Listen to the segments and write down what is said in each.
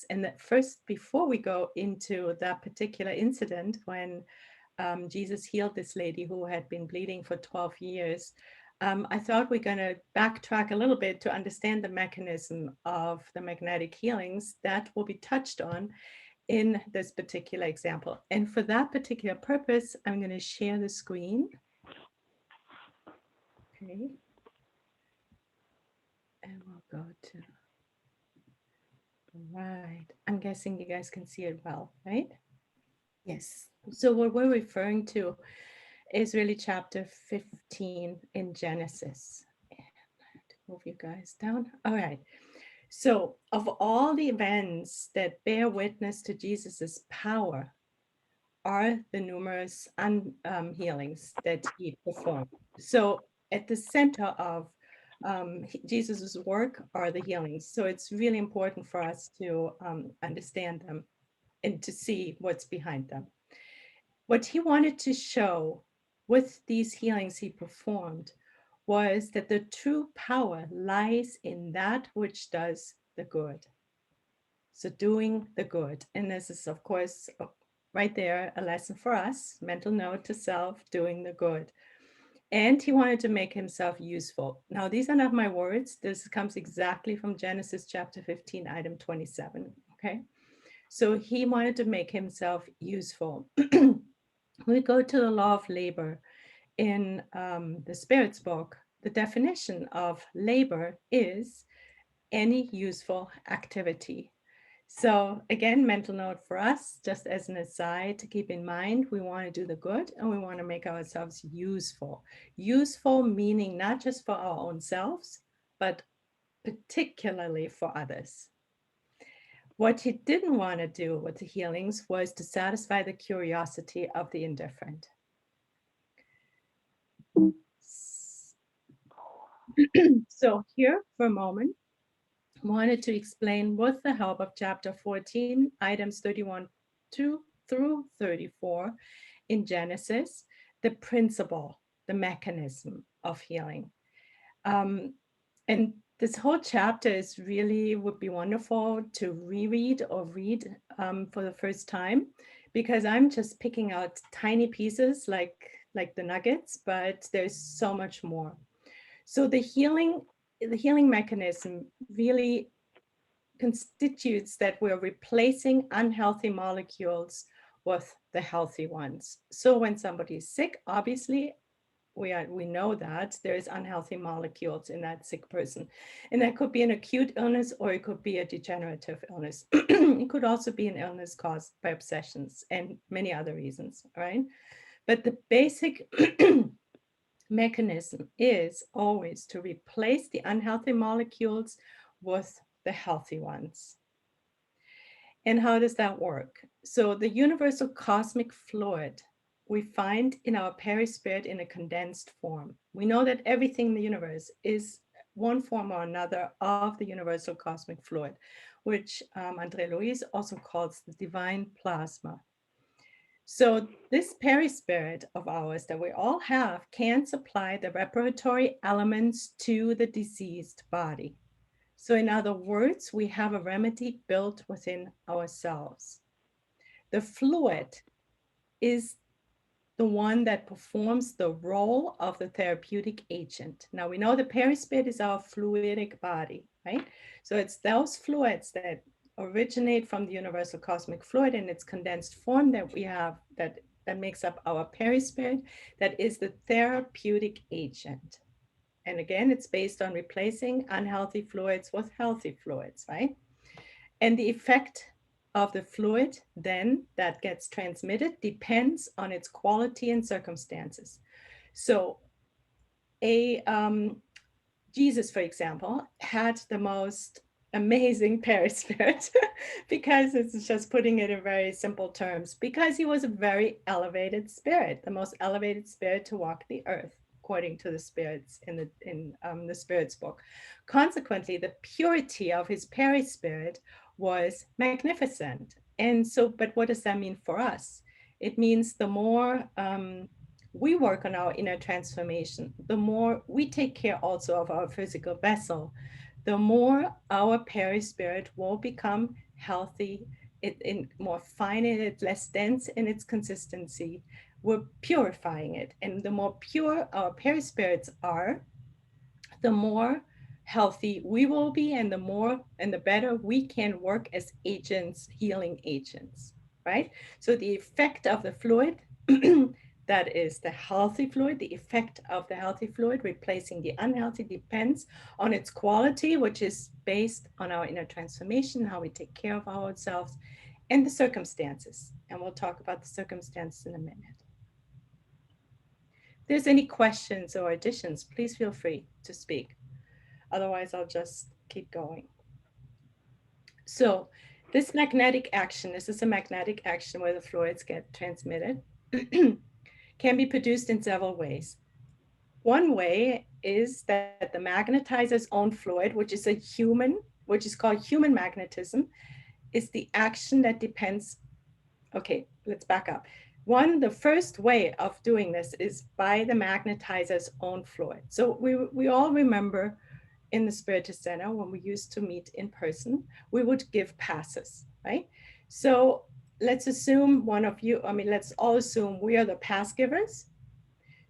And that first, before we go into that particular incident when Jesus healed this lady who had been bleeding for 12 years, I thought we're going to backtrack a little bit to understand the mechanism of the magnetic healings that will be touched on in this particular example. And for that particular purpose, I'm going to share the screen. Okay. And we'll go to, right. I'm guessing you guys can see it well, right? Yes. So what we're referring to is really chapter 15 in Genesis. Move you guys down. All right. So of all the events that bear witness to Jesus's power are the numerous healings that he performed. So at the center of Jesus's work are the healings. So it's really important for us to understand them and to see what's behind them. What he wanted to show with these healings he performed was that the true power lies in that which does the good. So doing the good. And this is, of course, right there, a lesson for us, mental note to self, doing the good. And he wanted to make himself useful. Now, these are not my words. This comes exactly from Genesis chapter 15, item 27. Okay. So he wanted to make himself useful. We go to the law of labor in the Spirit's book. The definition of labor is any useful activity. So again, mental note for us, just as an aside to keep in mind, we want to do the good and we want to make ourselves useful. Useful meaning not just for our own selves, but particularly for others. What he didn't want to do with the healings was to satisfy the curiosity of the indifferent. So here for a moment, wanted to explain with the help of chapter 14, items 31 through 34 in Genesis, the principle, the mechanism of healing. And this whole chapter is really would be wonderful to reread or read for the first time, because I'm just picking out tiny pieces like the nuggets, but there's so much more. So the healing mechanism really constitutes that we're replacing unhealthy molecules with the healthy ones. So when somebody is sick, obviously we know that there is unhealthy molecules in that sick person. And that could be an acute illness or it could be a degenerative illness. It could also be an illness caused by obsessions and many other reasons, right? But the basic mechanism is always to replace the unhealthy molecules with the healthy ones. And how does that work? So the universal cosmic fluid we find in our perispirit in a condensed form. We know that everything in the universe is one form or another of the universal cosmic fluid, which André Louis also calls the divine plasma. So this perispirit of ours that we all have can supply the reparatory elements to the diseased body. So in other words, we have a remedy built within ourselves. The fluid is the one that performs the role of the therapeutic agent. Now we know the perispirit is our fluidic body, right? So it's those fluids that originate from the universal cosmic fluid in its condensed form that we have that makes up our perispirit, that is the therapeutic agent. And again, it's based on replacing unhealthy fluids with healthy fluids, right? And the effect of the fluid then that gets transmitted depends on its quality and circumstances. So Jesus, for example, had the most amazing perispirit because it's just putting it in very simple terms, because he was a very elevated spirit, the most elevated spirit to walk the earth, according to the spirits in the Spirit's book. Consequently, the purity of his perispirit was magnificent. And so, but what does that mean for us? It means the more we work on our inner transformation, the more we take care also of our physical vessel, the more our perispirit will become healthy, in more fine in it, less dense in its consistency, we're purifying it. And the more pure our perispirits are, the more healthy we will be, and the more and the better we can work as agents, healing agents, right? So the effect of the fluid, that is the healthy fluid, the effect of the healthy fluid replacing the unhealthy depends on its quality, which is based on our inner transformation, how we take care of ourselves, and the circumstances. And we'll talk about the circumstances in a minute. If there's any questions or additions, please feel free to speak. Otherwise, I'll just keep going. So this magnetic action, this is a magnetic action where the fluids get transmitted, can be produced in several ways. One way is that the magnetizer's own fluid, which is a human, which is called human magnetism, is the action that depends. Okay, let's back up. One, the first way of doing this is by the magnetizer's own fluid. So we all remember in the Spiritist Center, when we used to meet in person, we would give passes, right? So let's assume one of you, I mean, let's all assume we are the pass givers.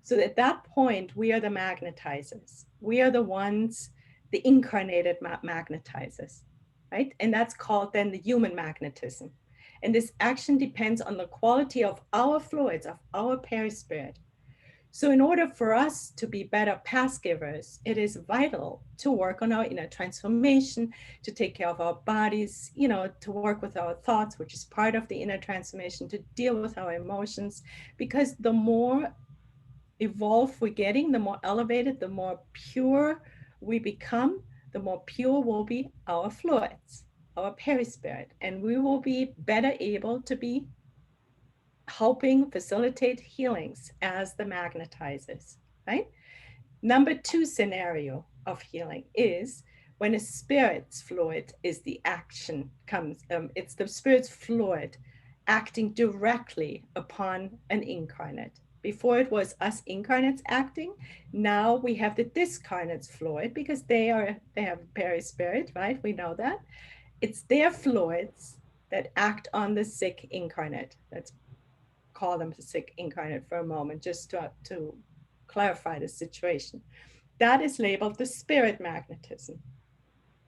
So at that point, we are the magnetizers. We are the ones, the incarnated magnetizers, right? And that's called then the human magnetism. And this action depends on the quality of our fluids, of our perispirit. So, in order for us to be better pass givers, it is vital to work on our inner transformation, to take care of our bodies, to work with our thoughts, which is part of the inner transformation, to deal with our emotions. Because the more evolved we're getting, the more elevated, the more pure we become, the more pure will be our fluids, our perispirit, and we will be better able to be helping facilitate healings as the magnetizers, right? Number two scenario of healing is when a spirit's fluid is the action comes, it's the spirit's fluid acting directly upon an incarnate. Before it was us incarnates acting, now we have the discarnate's fluid because they have perispirit, right? We know that. It's their fluids that act on the sick incarnate. Let's call them the sick incarnate for a moment, just to clarify the situation. That is labeled the spirit magnetism.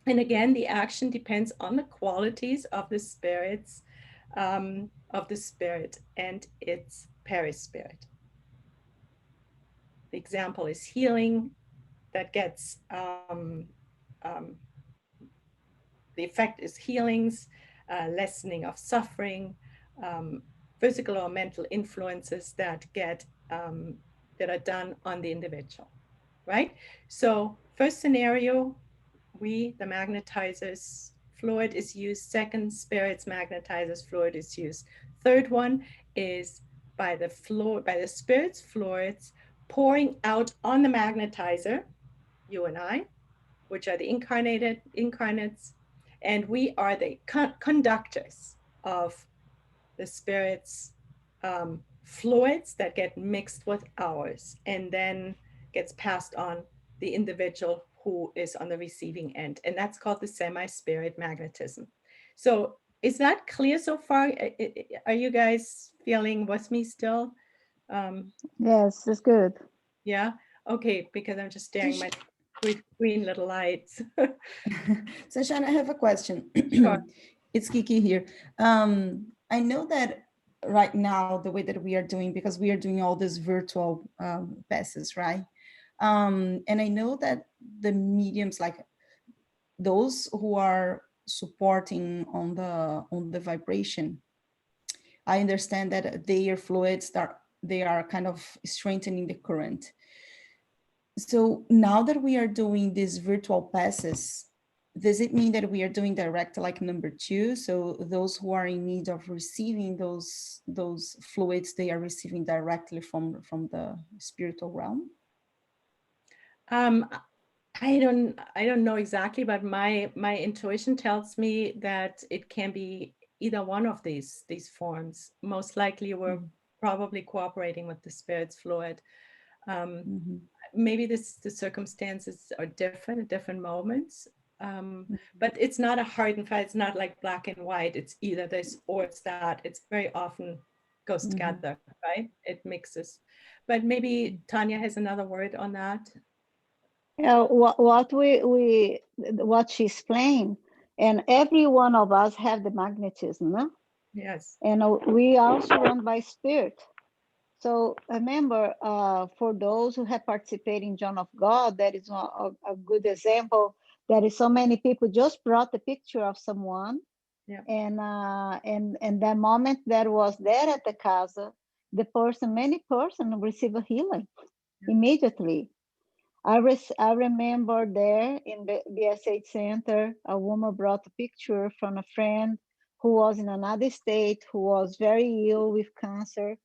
And again, the action depends on the qualities of the spirits, of the spirit and its perispirit. The example is healing that gets, the effect is healings, lessening of suffering, um, physical or mental influences that get, that are done on the individual, right? So first scenario, the magnetizers fluid is used. Second, spirits magnetizers fluid is used. Third one is by the spirits fluids pouring out on the magnetizer, you and I, which are the incarnates, and we are the conductors of the spirits, fluids that get mixed with ours and then gets passed on the individual who is on the receiving end. And that's called the semi-spirit magnetism. So is that clear so far? Are you guys feeling with me still? Yes, it's good. Yeah? Okay, because I'm just staring my green little lights. Sunshine, I have a question. Sure. It's Kiki here. I know that right now, the way that we are doing, because we are doing all these virtual passes, right? And I know that the mediums, like those who are supporting on the vibration, I understand that their fluids that they are kind of strengthening the current. So now that we are doing these virtual passes, does it mean that we are doing direct like number two? So those who are in need of receiving those fluids, they are receiving directly from the spiritual realm? Um, I don't know exactly, but my intuition tells me that it can be either one of these forms. Most likely, we're Mhm. probably cooperating with the spirit's fluid. Um, Mhm. Maybe the circumstances are different at different moments. But it's not a hard and fast, it's not like black and white. It's either this or it's that. It's very often goes together, right? It mixes. But maybe Tanya has another word on that. What she's playing, and every one of us have the magnetism, no? Yes. And we also run by spirit. So remember, for those who have participated in John of God, that is a good example. There is so many people just brought the picture of someone, Yeah. and that moment that was there at the casa, many person receive a healing immediately. I remember there in the BSH center, a woman brought a picture from a friend who was in another state, who was very ill with cancer.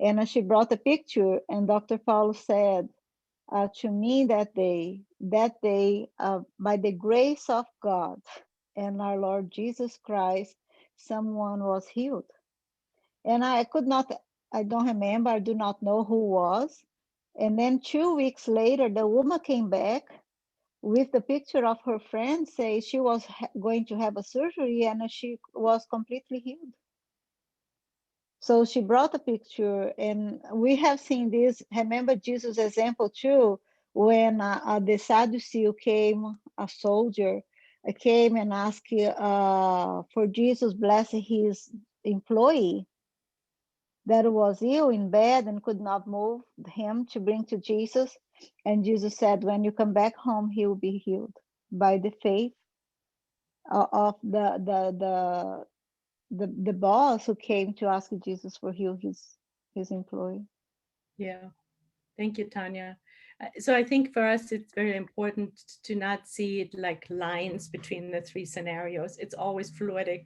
And she brought a picture, and Dr. Paulo said to me that day, by the grace of God and our Lord Jesus Christ, someone was healed. And I don't remember, I do not know who was. And then 2 weeks later, the woman came back with the picture of her friend, say she was going to have a surgery and she was completely healed. So she brought a picture, and we have seen this. Remember Jesus' example too, when the Sadducee came, a soldier came and asked for Jesus bless his employee that was ill in bed and could not move him to bring to Jesus. And Jesus said, when you come back home, he will be healed by the faith of the boss who came to ask Jesus for heal his employee. Yeah. Thank you, Tanya. So I think for us, it's very important to not see it like lines between the three scenarios. It's always fluidic,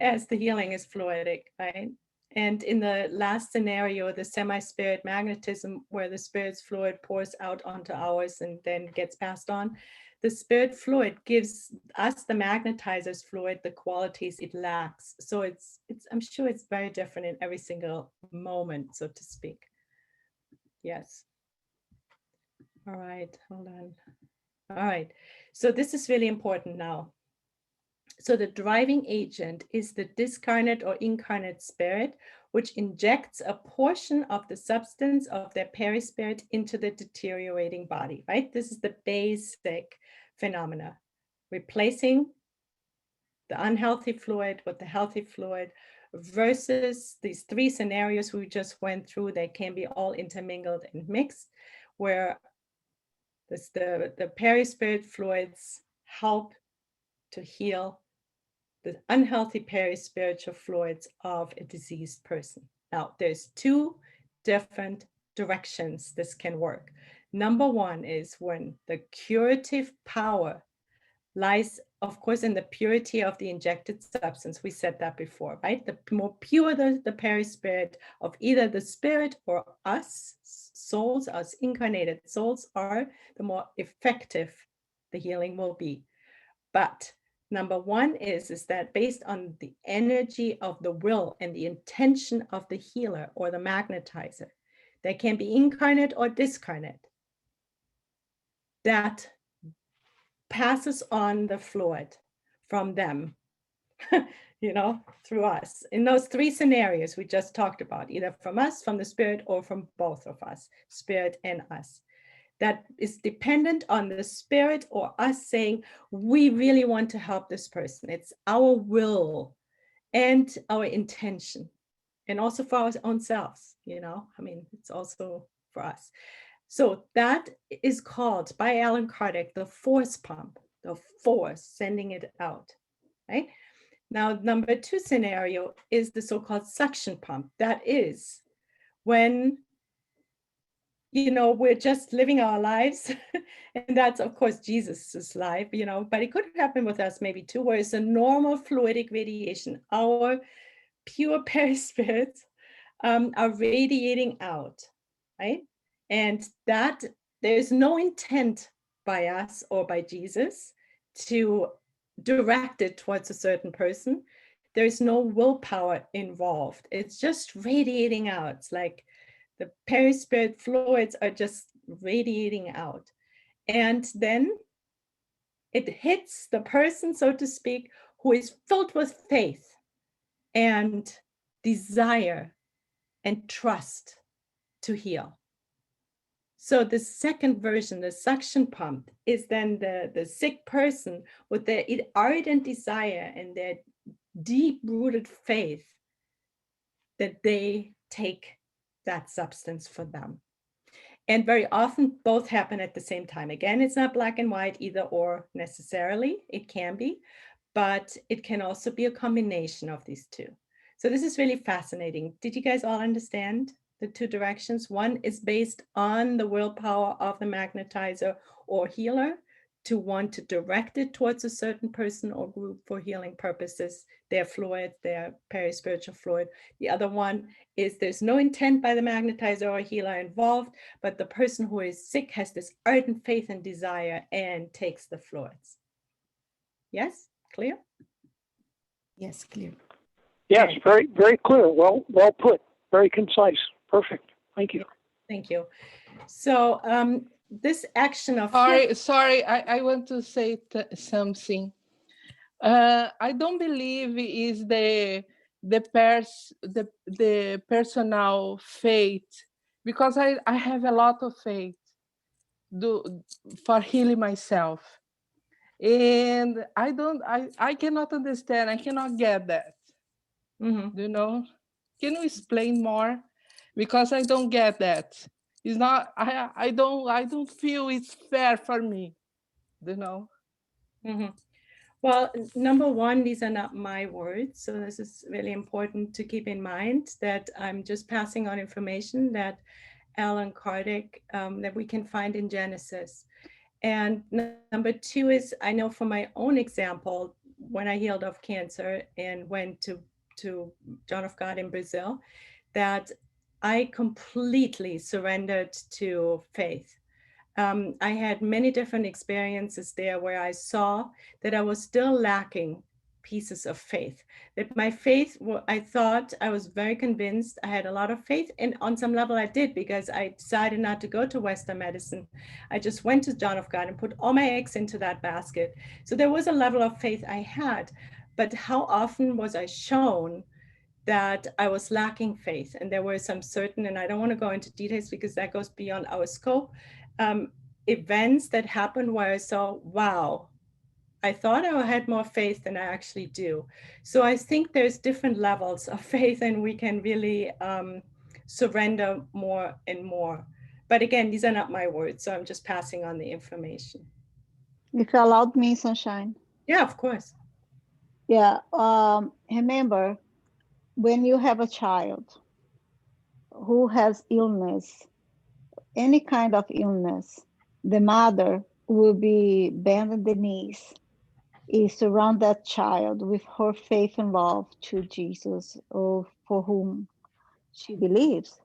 as the healing is fluidic, right? And in the last scenario, the semi-spirit magnetism, where the spirit's fluid pours out onto ours and then gets passed on, the spirit fluid gives us, the magnetizer's fluid, the qualities it lacks. So it's I'm sure it's very different in every single moment, so to speak. Yes. All right, hold on. All right, so this is really important now. So the driving agent is the discarnate or incarnate spirit, which injects a portion of the substance of their perispirit into the deteriorating body, right? This is the basic phenomena, replacing the unhealthy fluid with the healthy fluid versus these three scenarios we just went through. They can be all intermingled and mixed, where the perispirit fluids help to heal the unhealthy perispiritual fluids of a diseased person. Now, there's two different directions this can work. Number one is when the curative power lies, of course, in the purity of the injected substance. We said that before, right? The more pure the perispirit of either the spirit or us souls, us incarnated souls are, the more effective the healing will be. But number one is that based on the energy of the will and the intention of the healer or the magnetizer, they can be incarnate or discarnate. That passes on the fluid from them, through us. In those three scenarios we just talked about, either from us, from the spirit, or from both of us, spirit and us. That is dependent on the spirit or us saying, we really want to help this person. It's our will and our intention, and also for our own selves, it's also for us. So that is called by Alan Kardec the force pump, the force sending it out, right? Now, number two scenario is the so-called suction pump. That is when, we're just living our lives. And that's, of course, Jesus's life, but it could happen with us maybe too, where it's a normal fluidic radiation. Our pure perispirits are radiating out, right? And that there's no intent by us or by Jesus to direct it towards a certain person. There's no willpower involved. It's just radiating out. It's like the perispirit fluids are just radiating out. And then It hits the person, so to speak, who is filled with faith and desire and trust to heal. So the second version, the suction pump, is then the sick person with their ardent desire and their deep-rooted faith that they take that substance for them. And very often both happen at the same time. Again, it's not black and white, either or necessarily. It can be, but it can also be a combination of these two. So this is really fascinating. Did you guys all understand the two directions? One is based on the willpower of the magnetizer or healer to want to direct it towards a certain person or group for healing purposes, their fluid, their perispiritual fluid. The other one is there's no intent by the magnetizer or healer involved, but the person who is sick has this ardent faith and desire and takes the fluids. Yes, clear? Yes, clear. Yes, very, very clear. Well put. Very concise. Perfect. Thank you. Thank you. So this action of Sorry, I want to say something. I don't believe is the personal faith, because I have a lot of faith for healing myself, and I cannot understand. I cannot get that. You know, can you explain more? Because I don't get that. It's not. I don't feel it's fair for me. You know. Well, number one, these are not my words. So this is really important to keep in mind, that I'm just passing on information that Alan Kardec, that we can find in Genesis. And number two is, I know from my own example, when I healed of cancer and went to John of God in Brazil, that I completely surrendered to faith. I had many different experiences there where I saw that I was still lacking pieces of faith. That my faith, I thought, I was very convinced I had a lot of faith, and on some level I did, because I decided not to go to Western medicine. I just went to John of God and put all my eggs into that basket. So there was a level of faith I had, but how often was I shown that I was lacking faith? And there were some certain, and I don't want to go into details because that goes beyond our scope, events that happened where I saw, wow, I thought I had more faith than I actually do. So I think there's different levels of faith, and we can really surrender more and more. But again, these are not my words, so I'm just passing on the information. If you allowed me, Sunshine. Yeah, of course. Yeah. Remember, when you have a child who has illness, any kind of illness, the mother will be bending the knees, is surround that child with her faith and love to Jesus, or for whom she believes.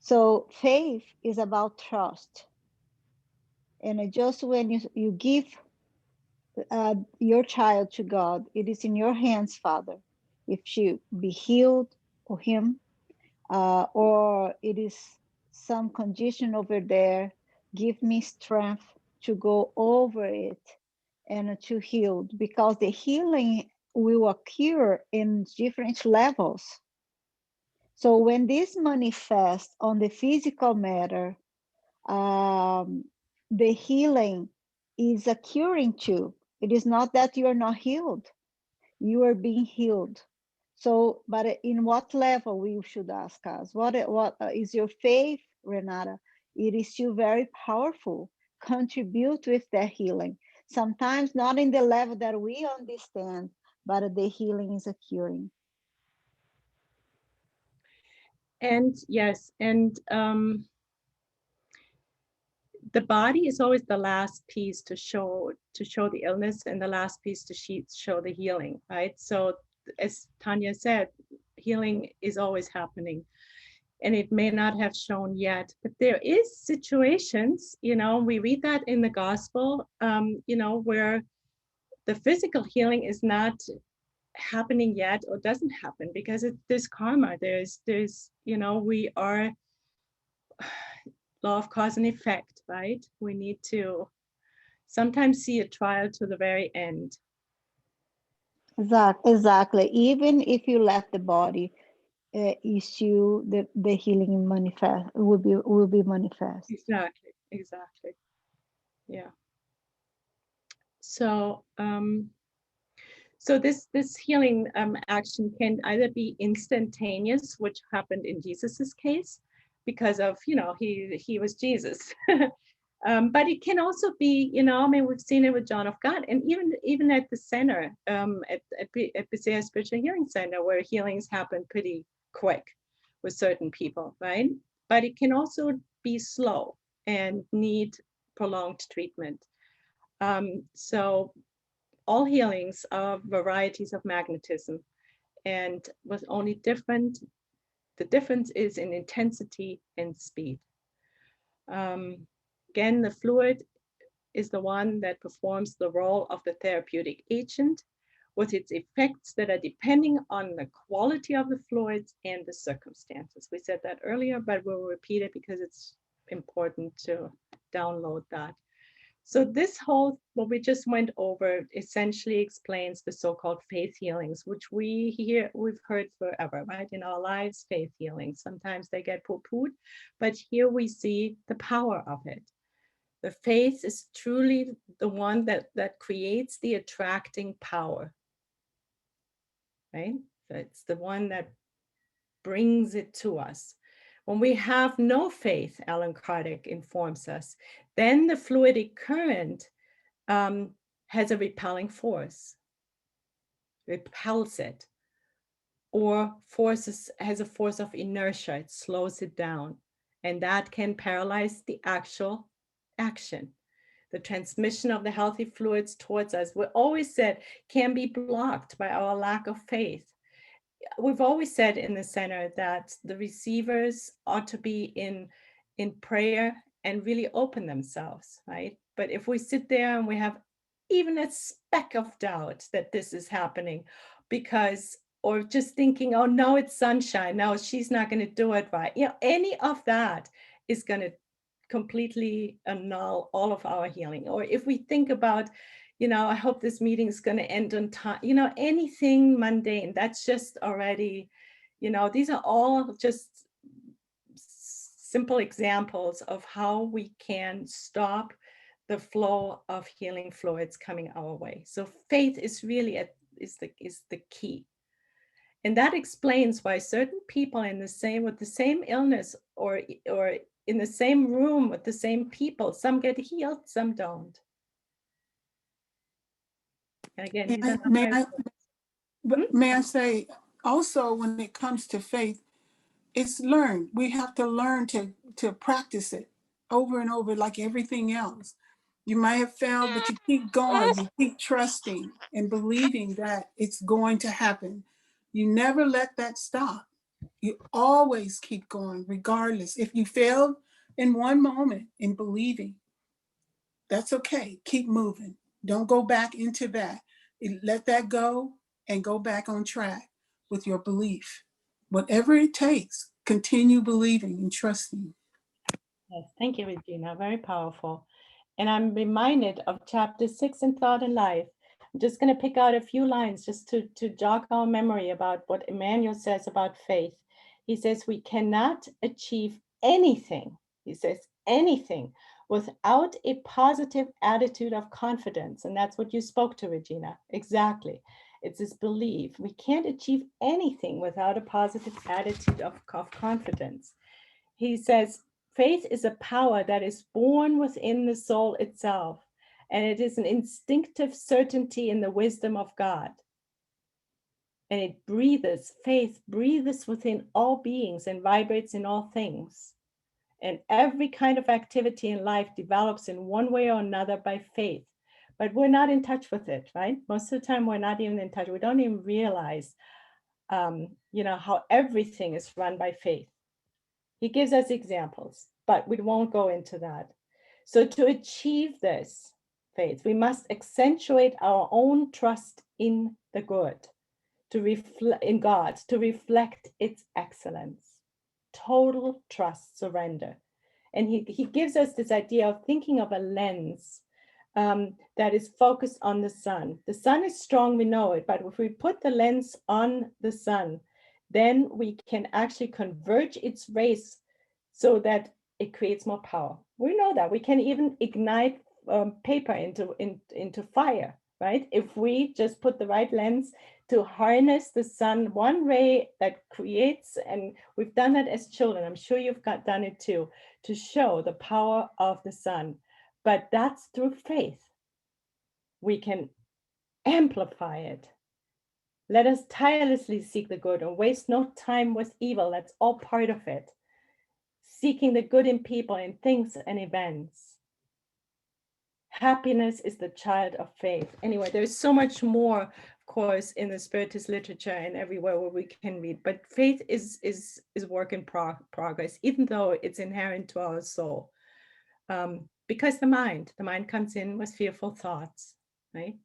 So faith is about trust. And just when you give your child to God, it is in your hands, Father, if she be healed or him, or it is some condition over there, give me strength to go over it and to heal, because the healing will occur in different levels. So when this manifests on the physical matter, the healing is occurring too. It is not that you are not healed, you are being healed. So, but in what level, we should ask us, what is your faith, Renata? It is still very powerful, contribute with that healing. Sometimes not in the level that we understand, but the healing is occurring. And yes, and the body is always the last piece to show the illness, and the last piece to show the healing, right? So as Tanya said, healing is always happening, and it may not have shown yet, but there is situations, we read that in the gospel, where the physical healing is not happening yet, or doesn't happen, because there's karma, there's we are law of cause and effect, right? We need to sometimes see a trial to the very end. Exactly. Even if you left the body, issue the healing manifest will be manifest. Exactly. Yeah. So so this healing action can either be instantaneous, which happened in Jesus's case, because of, you know, he was Jesus. But it can also be, you know, I mean, we've seen it with John of God, and even at the center, at Bethesda Spiritual Healing Center, where healings happen pretty quick with certain people, right? But it can also be slow and need prolonged treatment. So all healings are varieties of magnetism, and with only the difference is in intensity and speed. Again, the fluid is the one that performs the role of the therapeutic agent, with its effects that are depending on the quality of the fluids and the circumstances. We said that earlier, but we'll repeat it because it's important to download that. So this whole, what we just went over, essentially explains the so-called faith healings, which we've heard forever, right? In our lives, faith healings. Sometimes they get poo-pooed, but here we see the power of it. The faith is truly the one that creates the attracting power, right? So it's the one that brings it to us. When we have no faith, Alan Kardec informs us, then the fluidic current has a repelling force, repels it, or has a force of inertia, it slows it down, and that can paralyze the actual action. The transmission of the healthy fluids towards us, we always said, can be blocked by our lack of faith. We've always said in the center that the receivers ought to be in prayer and really open themselves, right? But if we sit there and we have even a speck of doubt that this is happening, because, or just thinking, oh no, it's Sunshine, no, she's not going to do it right, you know, any of that is going to completely annul all of our healing. Or if we think about, you know, I hope this meeting is going to end on time, you know, anything mundane, that's just already, you know, these are all just simple examples of how we can stop the flow of healing fluids coming our way. So faith is really is the key. And that explains why certain people with the same illness or in the same room with the same people, some get healed, some don't. And again, these are may I say also, when it comes to faith, it's learned. We have to learn to practice it over and over, like everything else. You might have failed, but you keep going. You keep trusting and believing that it's going to happen. You never let that stop. You always keep going, regardless. If you failed in one moment in believing, that's okay. Keep moving. Don't go back into that. Let that go and go back on track with your belief. Whatever it takes, continue believing and trusting. Yes, thank you, Regina. Very powerful. And I'm reminded of chapter 6 in Thought and Life. I'm just going to pick out a few lines just to jog our memory about what Emmanuel says about faith. He says, we cannot achieve anything, he says, anything without a positive attitude of confidence. And that's what you spoke to, Regina. Exactly. It's this belief. We can't achieve anything without a positive attitude of confidence. He says, faith is a power that is born within the soul itself, and it is an instinctive certainty in the wisdom of God. And it breathes, faith breathes within all beings and vibrates in all things. And every kind of activity in life develops in one way or another by faith. But we're not in touch with it, right? Most of the time, we're not even in touch. We don't even realize, you know, how everything is run by faith. He gives us examples, but we won't go into that. So to achieve this faith, we must accentuate our own trust in the good, in God, to reflect its excellence. Total trust, surrender. And he gives us this idea of thinking of a lens that is focused on the sun. The sun is strong, we know it, but if we put the lens on the sun, then we can actually converge its rays so that it creates more power. We know that we can even ignite paper into fire, right? If we just put the right lens to harness the sun, one ray that creates, and we've done that as children, I'm sure you've done it too, to show the power of the sun. But that's through faith. We can amplify it. Let us tirelessly seek the good and waste no time with evil. That's all part of it. Seeking the good in people, in things and events. Happiness is the child of faith. Anyway, there's so much more, of course, in the Spiritist literature and everywhere where we can read. But faith is work in progress, even though it's inherent to our soul. Because the mind comes in with fearful thoughts, right?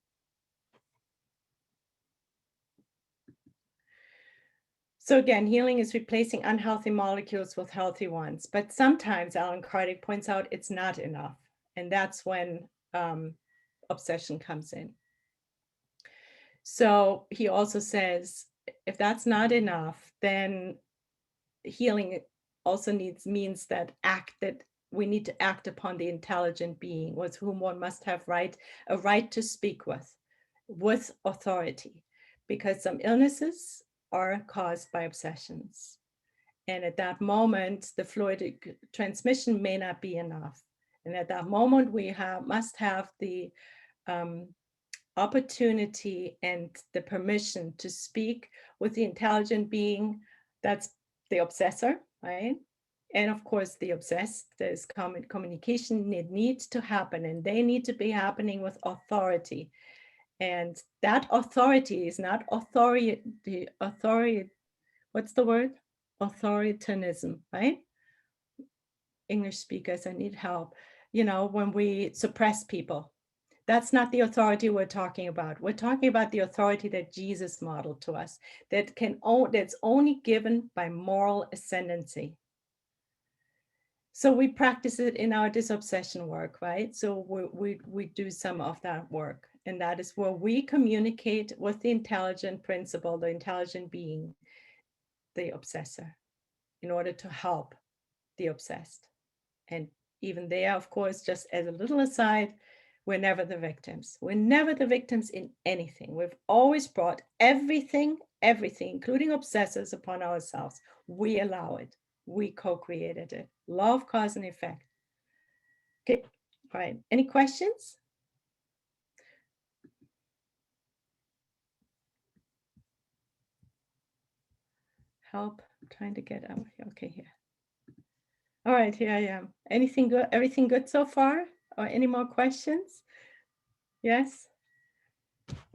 So again, healing is replacing unhealthy molecules with healthy ones. But sometimes Alan Kardec points out it's not enough. And that's when obsession comes in. So he also says, if that's not enough, then healing also means that we need to act upon the intelligent being with whom one must have a right to speak with authority, because some illnesses are caused by obsessions. And at that moment, the fluidic transmission may not be enough. And at that moment, we must have the opportunity and the permission to speak with the intelligent being. That's the obsessor, right? And of course, the obsessed, there's communication, it needs to happen, and they need to be happening with authority. And that authority is not authority, what's the word? Authoritarianism, right? English speakers, I need help. When we suppress people, that's not the authority we're talking about. We're talking about the authority that Jesus modeled to us, that's only given by moral ascendancy. So we practice it in our disobsession work, right? So we do some of that work. And that is where we communicate with the intelligent principle, the intelligent being, the obsessor, in order to help the obsessed. And even there, of course, just as a little aside, we're never the victims. We're never the victims in anything. We've always brought everything, including obsessors, upon ourselves. We allow it. We co-created it. Law of cause and effect. Okay, all right. Any questions? Help, I'm trying to get out. Okay, here. All right, here I am. Anything good? Everything good so far? Or any more questions? Yes?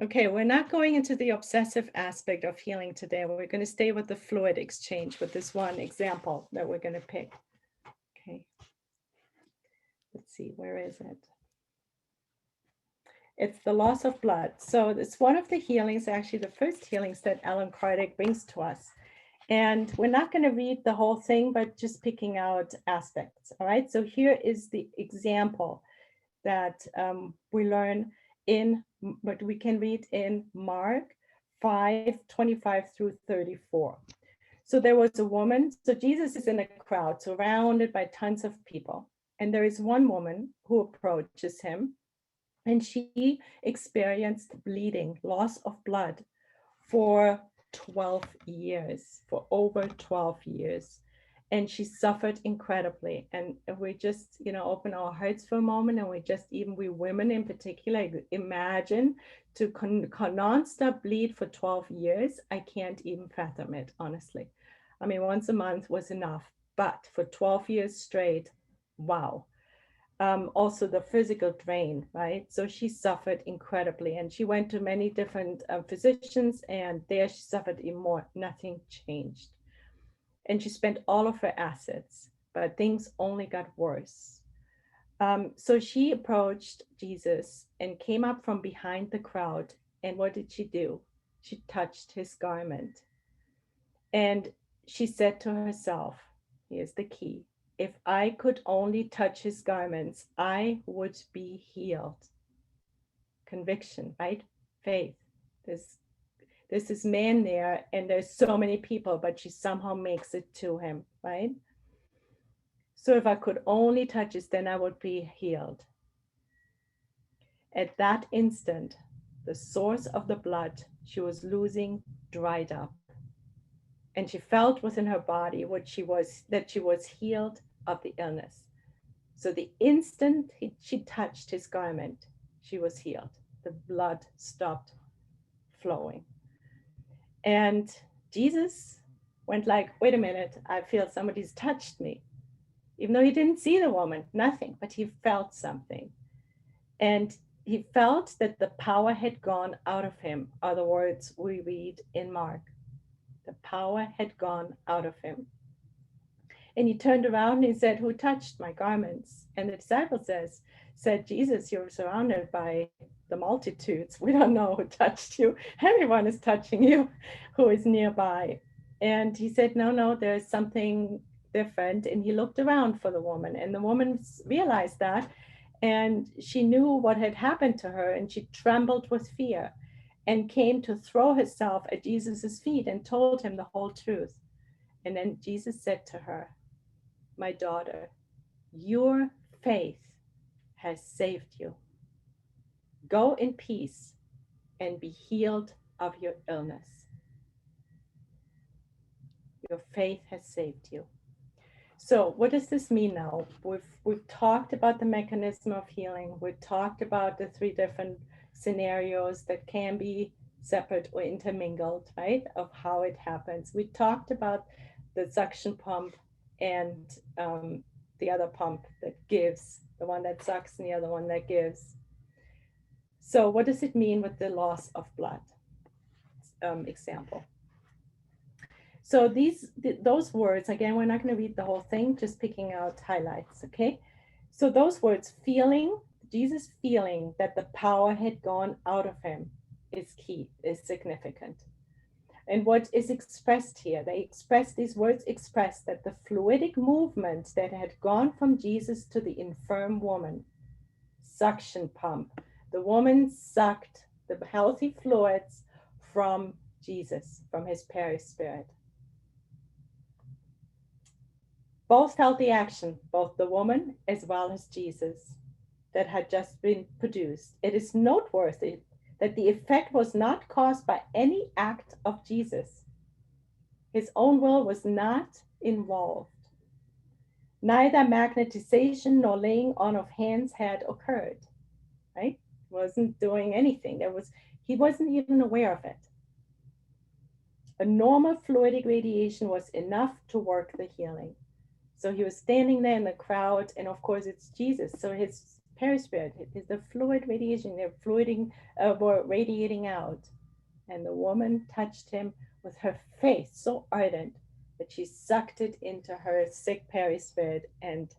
Okay, we're not going into the obsessive aspect of healing today. We're going to stay with the fluid exchange with this one example that we're going to pick. Okay. Let's see, where is it? It's the loss of blood. So it's one of the healings, actually the first healings that Alan Kardec brings to us. And we're not going to read the whole thing, but just picking out aspects. All right, so here is the example that we learn in what we can read in Mark 5:25-34. So there was a woman, so Jesus is in a crowd surrounded by tons of people. And there is one woman who approaches him, and she experienced bleeding, loss of blood for 12 years, for over 12 years. And she suffered incredibly. And if we just, open our hearts for a moment, and we women in particular, imagine to non-stop bleed for 12 years, I can't even fathom it, honestly. I mean, once a month was enough, but for 12 years straight, wow. Also the physical drain, right? So she suffered incredibly, and she went to many different physicians, and there she suffered even more. Nothing changed. And she spent all of her assets, but things only got worse. So she approached Jesus and came up from behind the crowd. And what did she do? She touched his garment. And she said to herself, here's the key: if I could only touch his garments, I would be healed. conviction, right? Faith. There's this man there, and there's so many people, but she somehow makes it to him, right? So if I could only touch this, then I would be healed. At that instant, the source of the blood she was losing dried up, and she felt within her body that she was healed of the illness. So the instant she touched his garment, she was healed. The blood stopped flowing. And Jesus went like, wait a minute, I feel somebody's touched me. Even though he didn't see the woman, nothing, but he felt something. And he felt that the power had gone out of him. Other words we read in Mark. The power had gone out of him. And he turned around and he said, who touched my garments? And the disciple said, Jesus, you're surrounded by the multitudes. We don't know who touched you. Everyone is touching you who is nearby. And he said, no, there's something different. And he looked around for the woman, and the woman realized that, and she knew what had happened to her, and she trembled with fear and came to throw herself at Jesus's feet and told him the whole truth. And then Jesus said to her, my daughter, your faith has saved you. Go in peace and be healed of your illness. Your faith has saved you. So what does this mean now? We've talked about the mechanism of healing. We've talked about the 3 different scenarios that can be separate or intermingled, right? Of how it happens. We talked about the suction pump and the other pump that gives, the one that sucks and the other one that gives. So what does it mean with the loss of blood example? So those words, again, we're not going to read the whole thing, just picking out highlights, okay? So those words, feeling, Jesus feeling that the power had gone out of him is key, is significant. And what is expressed here, these words express that the fluidic movement that had gone from Jesus to the infirm woman, suction pump, the woman sucked the healthy fluids from Jesus, from his perispirit. Both felt the action, both the woman as well as Jesus, that had just been produced. It is noteworthy that the effect was not caused by any act of Jesus. His own will was not involved. Neither magnetization nor laying on of hands had occurred, right? Wasn't doing anything. He wasn't even aware of it. A normal fluidic radiation was enough to work the healing. So he was standing there in the crowd, and of course it's Jesus. So his perispirit, the fluid radiation, were radiating out. And the woman touched him with her face so ardent that she sucked it into her sick perispirit, and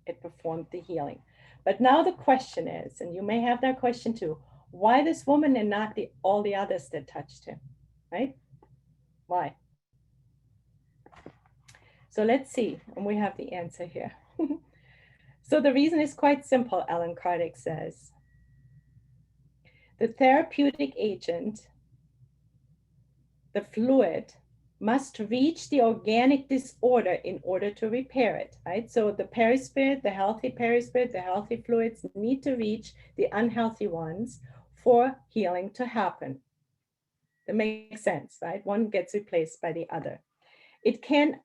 it performed the healing. But now the question is, and you may have that question too, why this woman and not all the others that touched him, right? Why? So let's see, and we have the answer here. So the reason is quite simple, Alan Kardec says. The therapeutic agent, the fluid, must reach the organic disorder in order to repair it, right? So the perispirit, the healthy fluids need to reach the unhealthy ones for healing to happen. That makes sense, right? One gets replaced by the other. It can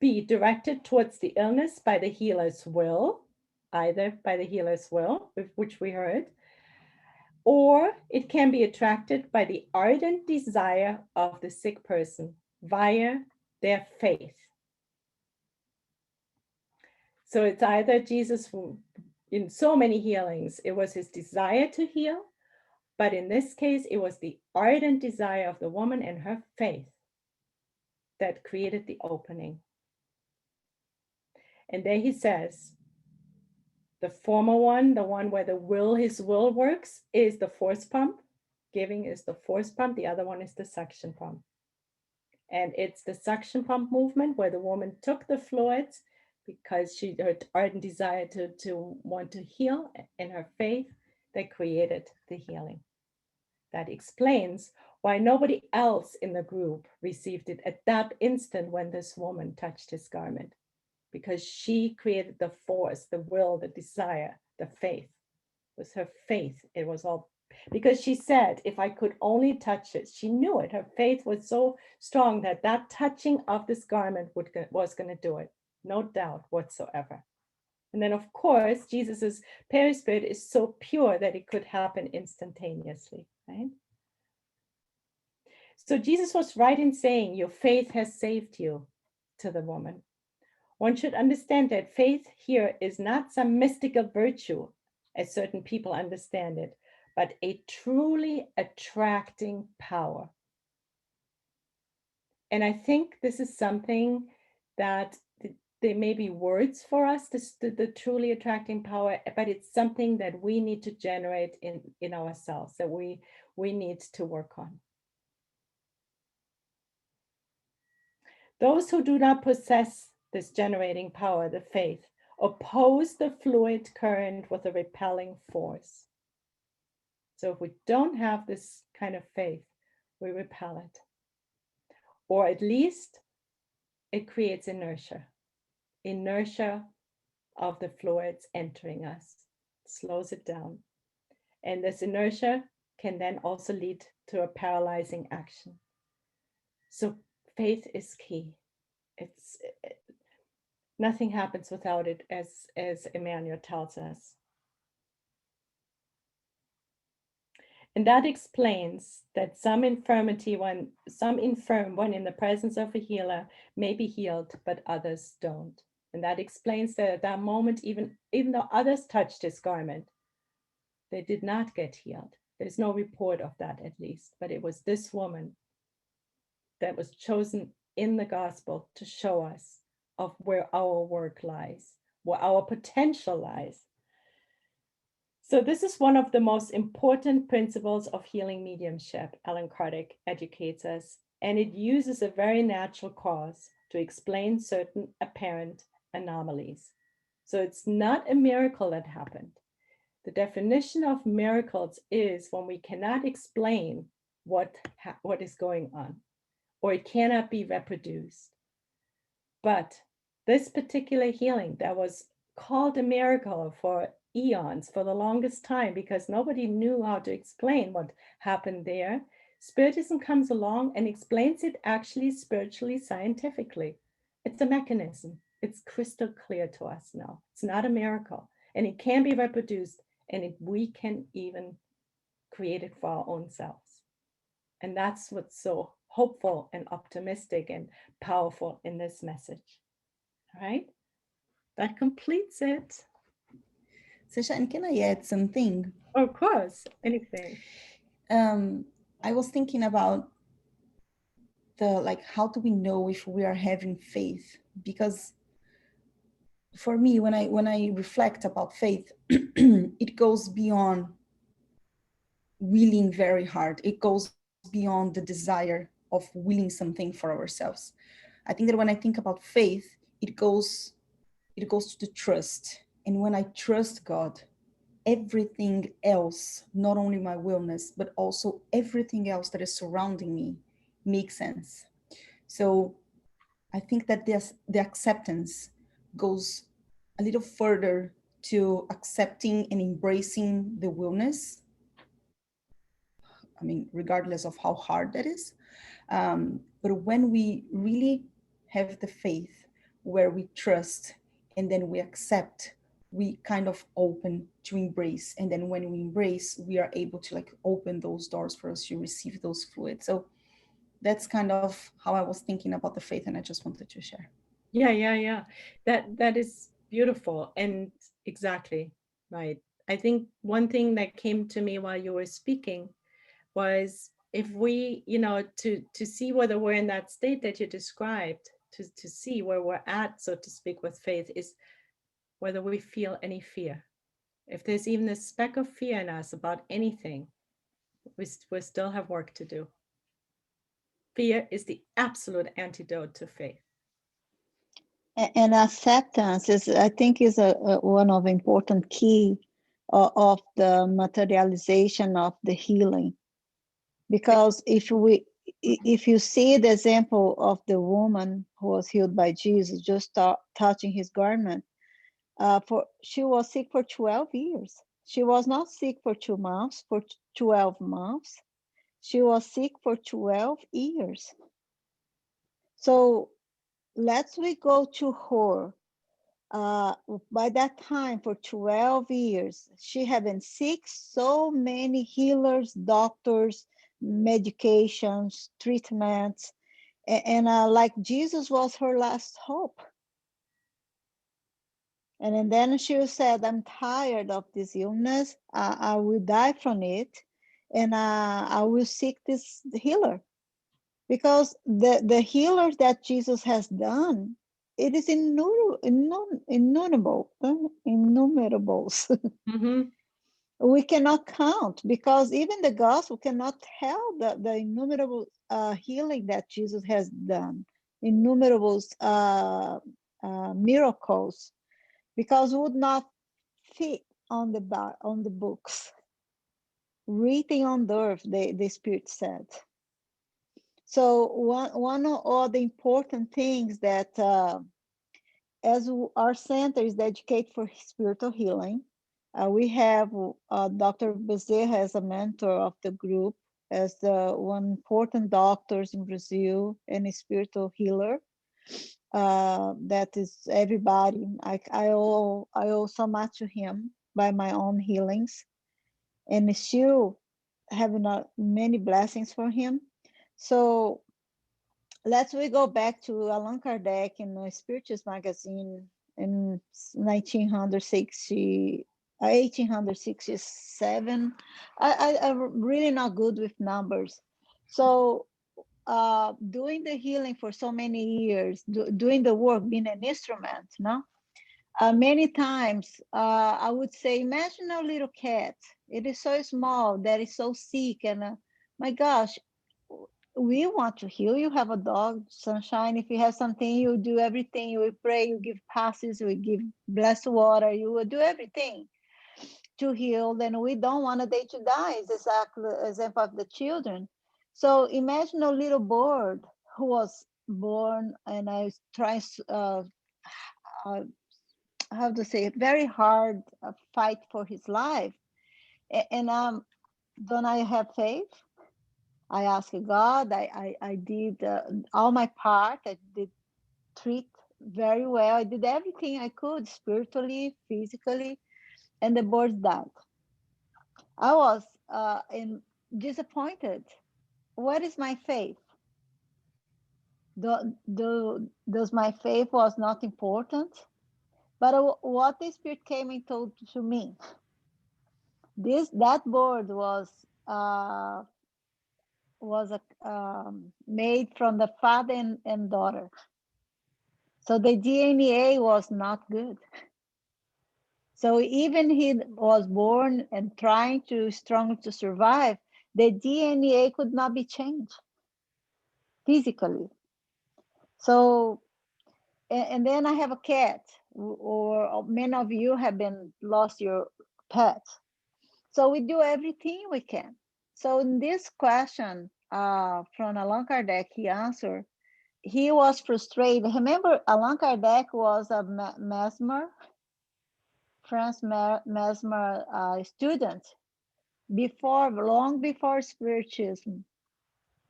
be directed towards the illness by the healer's will, either by the healer's will, which we heard, or it can be attracted by the ardent desire of the sick person via their faith. So it's either Jesus, in so many healings, it was his desire to heal, but in this case, it was the ardent desire of the woman and her faith that created the opening. And there he says, the former one, the one where his will works, is the force pump. Giving is the force pump. The other one is the suction pump. And it's the suction pump movement where the woman took the fluids because her ardent desire to want to heal, and her faith that created the healing. That explains why nobody else in the group received it at that instant when this woman touched his garment, because she created the force, the will, the desire, the faith. It was her faith. It was all because she said, if I could only touch it, she knew it. Her faith was so strong that that touching of this garment was going to do it. No doubt whatsoever. And then, of course, Jesus's perispirit is so pure that it could happen instantaneously, right? So Jesus was right in saying, your faith has saved you, to the woman. One should understand that faith here is not some mystical virtue, as certain people understand it, but a truly attracting power. And I think this is something that there may be words for us, the truly attracting power, but it's something that we need to generate in ourselves, that we need to work on. Those who do not possess this generating power, the faith, oppose the fluid current with a repelling force. So if we don't have this kind of faith, we repel it. Or at least it creates inertia of the fluids entering us, slows it down. And this inertia can then also lead to a paralyzing action. So faith is key. Nothing happens without it, as Emmanuel tells us. And that explains that some infirm when in the presence of a healer may be healed, but others don't. And that explains that at that moment, even though others touched his garment, they did not get healed. There's no report of that, at least, but it was this woman that was chosen in the gospel to show us of where our work lies, where our potential lies. So this is one of the most important principles of healing mediumship, Alan Kardec educates us, and it uses a very natural cause to explain certain apparent anomalies. So it's not a miracle that happened. The definition of miracles is when we cannot explain what is going on, or it cannot be reproduced. But this particular healing that was called a miracle for eons, for the longest time, because nobody knew how to explain what happened there, Spiritism comes along and explains it actually spiritually, scientifically. It's a mechanism. It's crystal clear to us now. It's not a miracle, and it can be reproduced, and we can even create it for our own selves. And that's what's so hopeful and optimistic and powerful in this message. All right? That completes it. Sunshine, can I add something? Of course, anything. I was thinking about how do we know if we are having faith? Because for me, when I reflect about faith, it goes beyond willing very hard. It goes beyond the desire of willing something for ourselves. I think that when I think about faith, it goes to the trust. And when I trust God, everything else, not only my willness, but also everything else that is surrounding me makes sense. So I think that the acceptance goes a little further to accepting and embracing the willness. I mean, regardless of how hard that is. But when we really have the faith where we trust and then we accept, we kind of open to embrace. And then when we embrace, we are able to open those doors for us to receive those fluids. So that's kind of how I was thinking about the faith, and I just wanted to share. Yeah. That is beautiful, and exactly right. I think one thing that came to me while you were speaking was, if we, to see whether we're in that state that you described, to see where we're at, so to speak, with faith, is whether we feel any fear. If there's even a speck of fear in us about anything, we still have work to do. Fear is the absolute antidote to faith. And acceptance is, I think, is one of the important key of the materialization of the healing. Because if you see the example of the woman who was healed by Jesus, just touching his garment, she was sick for 12 years. She was not sick for 2 months, for 12 months. She was sick for 12 years. So let's we go to her. By that time, for 12 years, she had been sick, so many healers, doctors, medications, treatments, and like Jesus was her last hope. And then she said, I'm tired of this illness. I will die from it, and I will seek this healer. Because the healer that Jesus has done, it is innumerable. Mm-hmm. We cannot count, because even the gospel cannot tell the innumerable healing that Jesus has done, innumerable miracles, because would not fit on the books written on the earth, the Spirit said. So one of the important things that as our center is dedicated for spiritual healing, we have Dr. Bezerra as a mentor of the group, as the one important doctors in Brazil and a spiritual healer. That is everybody. I owe so much to him by my own healings, and still having many blessings for him. So we go back to Allan Kardec in the Spiritus magazine in 1867. I'm really not good with numbers. So doing the healing for so many years, doing the work, being an instrument, no? Many times I would say, imagine a little cat. It is so small, that is so sick, and my gosh, we want to heal. You have a dog, Sunshine. If you have something, you do everything. You will pray, you give passes, you give blessed water, you will do everything to heal. Then we don't want a day to die. It's exactly the example of the children. So imagine a little bird who was born, and I was trying how to say it, very hard fight for his life. And don't I have faith? I asked God. I did all my part. I did treat very well. I did everything I could, spiritually, physically, and the bird died. I was disappointed. What is my faith? Does my faith was not important? But what the Spirit came and told to me, that bird was made from the father and daughter. So the DNA was not good. So even he was born and trying to struggle to survive, the DNA could not be changed physically. So, and then I have a cat, or many of you have been lost your pet. So we do everything we can. So in this question from Allan Kardec, he answered, he was frustrated. Remember, Allan Kardec was a Mesmer, Franz Mesmer student long before Spiritism.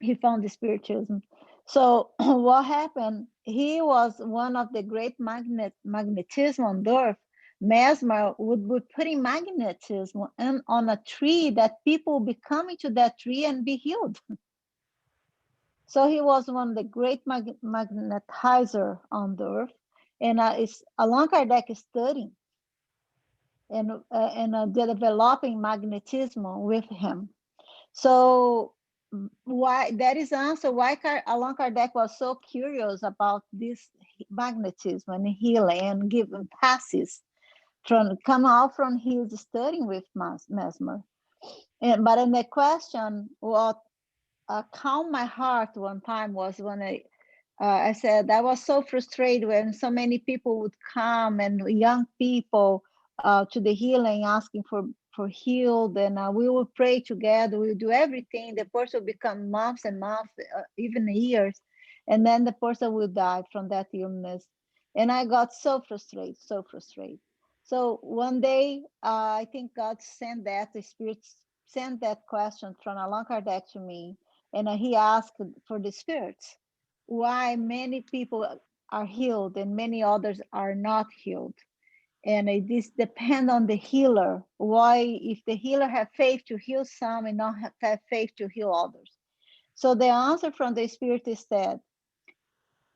He found the Spiritism. So what happened? He was one of the great magnetism on earth. Mesmer would be putting magnetism on a tree, that people would be coming to that tree and be healed. So he was one of the great magnetizer on the earth, and Allan Kardec is studying and developing magnetism with him. So why that is answer why Allan Kardec was so curious about this magnetism and healing, and giving passes come out from his studying with Mesmer. But in the question, what calmed my heart one time was when I said I was so frustrated when so many people would come, and young people to the healing, asking for healed, and we will pray together. We will do everything. The person will become months and months, even years, and then the person will die from that illness. And I got so frustrated, so frustrated. So one day, I think God sent that, the Spirit sent that question from Allan Kardec to me, and he asked for the spirits, why many people are healed and many others are not healed. And this depends on the healer. Why, if the healer have faith to heal some and not have faith to heal others. So the answer from the Spirit is that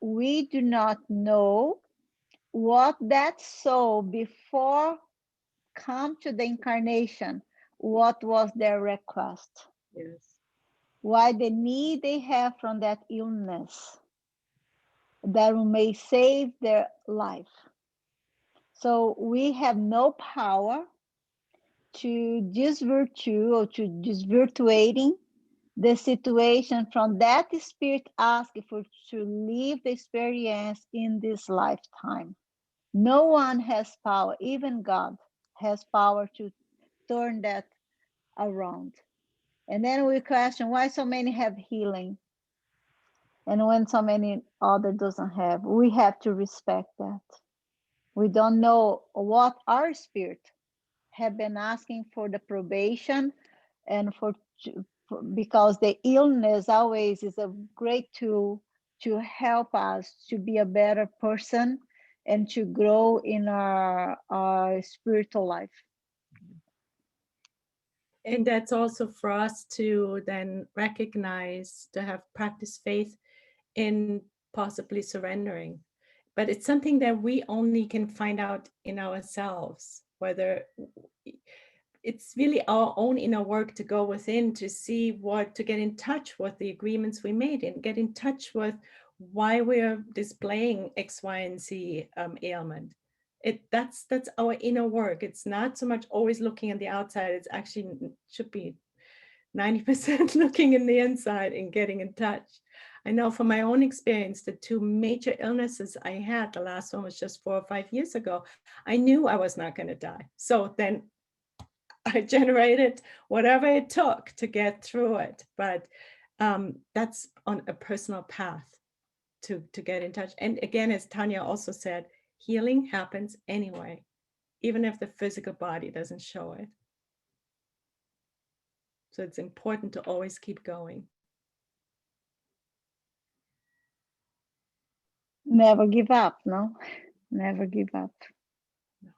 we do not know what that soul before come to the incarnation, what was their request. Yes. Why the need they have from that illness that may save their life. So we have no power to disvirtue or to disvirtuating the situation from that spirit asking for to live the experience in this lifetime. No one has power, even God has power to turn that around. And then we question why so many have healing and when so many other doesn't have. We have to respect that. We don't know what our spirit have been asking for the probation and because the illness always is a great tool to help us to be a better person and to grow in our spiritual life. And that's also for us to then recognize, to have practiced faith in possibly surrendering. But it's something that we only can find out in ourselves, whether it's really our own inner work to go within to see to get in touch with the agreements we made and get in touch with why we're displaying X, Y, and Z ailment. That's our inner work. It's not so much always looking at the outside. It's actually should be 90% looking in the inside and getting in touch. I know from my own experience, the two major illnesses I had, the last one was just 4 or 5 years ago. I knew I was not going to die. So then I generated whatever it took to get through it. But that's on a personal path to get in touch. And again, as Tanya also said, healing happens anyway, even if the physical body doesn't show it. So it's important to always keep going. Never give up, no? Never give up. No.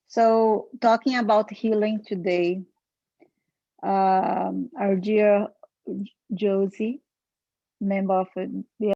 So talking about healing today, our dear Josie, member of the